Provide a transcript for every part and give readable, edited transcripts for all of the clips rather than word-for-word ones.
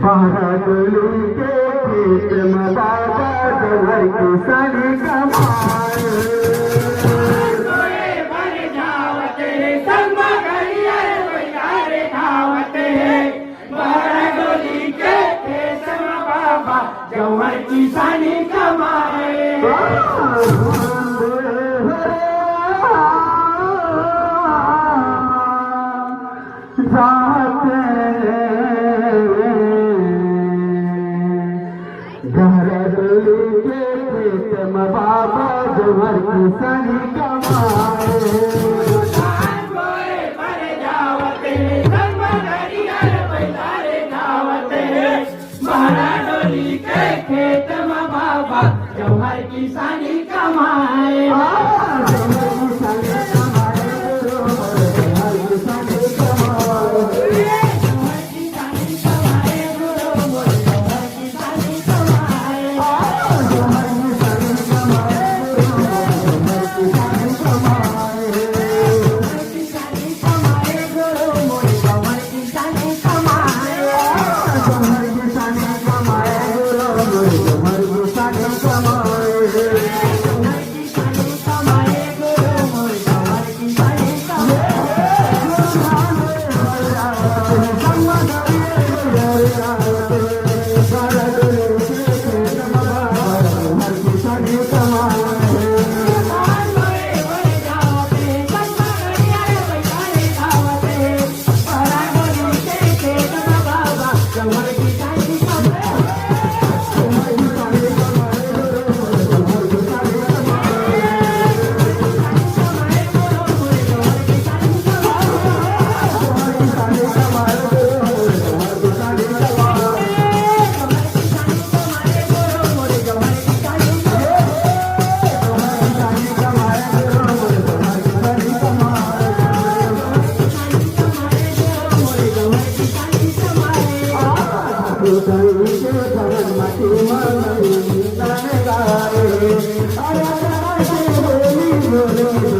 बहादुरी के खेत में बाबा जवर की सारी कमाए जवर की सानी कमाए जाते बहादुरी के खेत में बाबा जवर की सानी कमाए खेत में बाबा जौहर की सानी कमाए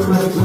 Thank you.